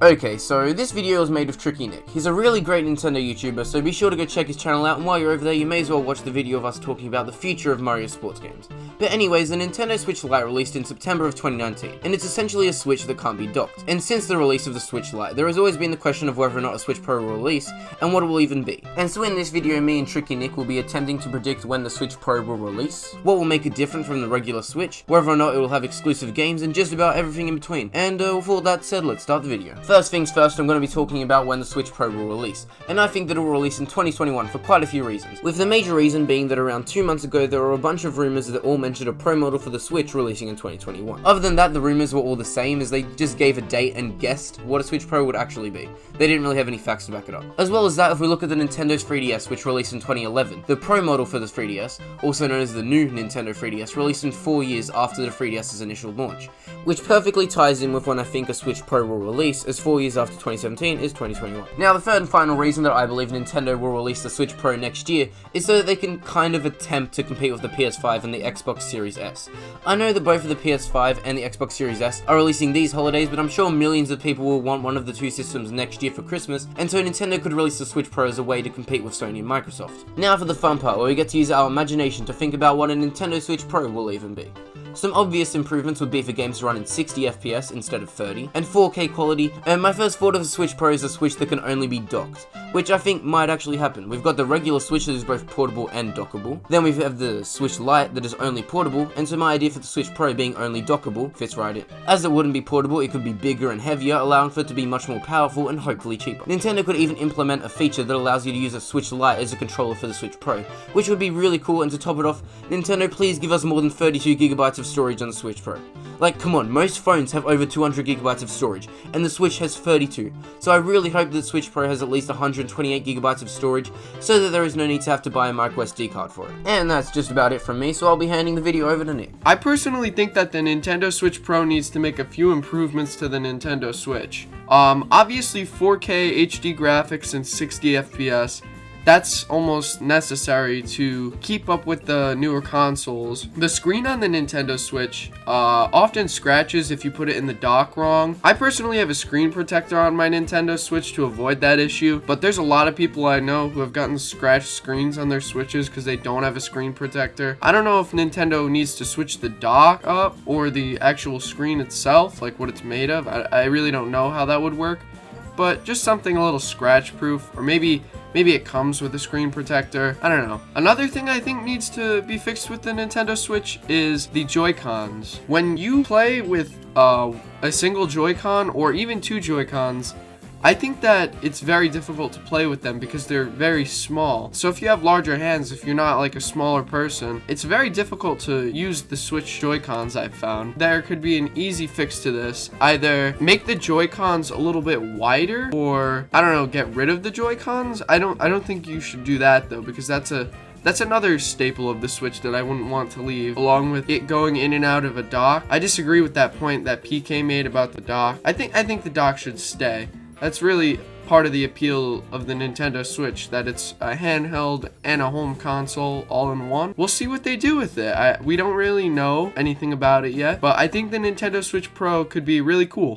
Okay, so this video is made with Tricky Nick. He's a really great Nintendo YouTuber, so be sure to go check his channel out, and while you're over there, you may as well watch the video of us talking about the future of Mario sports games. But anyways, the Nintendo Switch Lite released in September of 2019, and it's essentially a Switch that can't be docked. And since the release of the Switch Lite, there has always been the question of whether or not a Switch Pro will release, and what it will even be. And so in this video, me and Tricky Nick will be attempting to predict when the Switch Pro will release, what will make it different from the regular Switch, whether or not it will have exclusive games, and just about everything in between. And with all that said, let's start the video. First things first, I'm going to be talking about when the Switch Pro will release, and I think that it will release in 2021 for quite a few reasons, with the major reason being that around 2 months ago there were a bunch of rumors that all mentioned a Pro model for the Switch releasing in 2021. Other than that, the rumors were all the same, as they just gave a date and guessed what a Switch Pro would actually be. They didn't really have any facts to back it up. As well as that, if we look at the Nintendo's 3DS, which released in 2011, the Pro model for the 3DS, also known as the new Nintendo 3DS, released in 4 years after the 3DS's initial launch, which perfectly ties in with when I think a Switch Pro will release, as 4 years after 2017 is 2021. Now, the third and final reason that I believe Nintendo will release the Switch Pro next year is so that they can kind of attempt to compete with the PS5 and the Xbox Series S. I know that both of the PS5 and the Xbox Series S are releasing these holidays, but I'm sure millions of people will want one of the two systems next year for Christmas, and so Nintendo could release the Switch Pro as a way to compete with Sony and Microsoft. Now for the fun part, where we get to use our imagination to think about what a Nintendo Switch Pro will even be. Some obvious improvements would be for games to run in 60 FPS instead of 30, and 4K quality, and my first thought of the Switch Pro is a Switch that can only be docked, which I think might actually happen. We've got the regular Switch that is both portable and dockable, then we have the Switch Lite that is only portable, and so my idea for the Switch Pro being only dockable fits right in. As it wouldn't be portable, it could be bigger and heavier, allowing for it to be much more powerful and hopefully cheaper. Nintendo could even implement a feature that allows you to use a Switch Lite as a controller for the Switch Pro, which would be really cool, and to top it off, Nintendo, please give us more than 32GB of storage on the Switch Pro. Like, come on, most phones have over 200GB of storage, and the Switch has 32, so I really hope that Switch Pro has at least 128GB of storage, so that there is no need to have to buy a microSD card for it. And that's just about it from me, so I'll be handing the video over to Nick. I personally think that the Nintendo Switch Pro needs to make a few improvements to the Nintendo Switch. Obviously 4K HD graphics and 60 FPS. That's almost necessary to keep up with the newer consoles. The screen on the Nintendo Switch often scratches if you put it in the dock wrong. I personally have a screen protector on my Nintendo Switch to avoid that issue, but there's a lot of people I know who have gotten scratched screens on their Switches because they don't have a screen protector. I don't know if Nintendo needs to switch the dock up or the actual screen itself, like what it's made of. I really don't know how that would work, but just something a little scratch proof, or maybe it comes with a screen protector. I don't know. Another thing I think needs to be fixed with the Nintendo Switch is the Joy-Cons. When you play with a single Joy-Con or even two Joy-Cons, I think that it's very difficult to play with them because they're very small. So if you have larger hands, if you're not like a smaller person, it's very difficult to use the Switch Joy-Cons, I've found. There could be an easy fix to this. Either make the Joy-Cons a little bit wider, or I don't know, get rid of the Joy-Cons. I don't think you should do that though, because that's another staple of the Switch that I wouldn't want to leave, along with it going in and out of a dock. I disagree with that point that PK made about the dock. I think the dock should stay. That's really part of the appeal of the Nintendo Switch, that it's a handheld and a home console all in one. We'll see what they do with it. We don't really know anything about it yet, but I think the Nintendo Switch Pro could be really cool.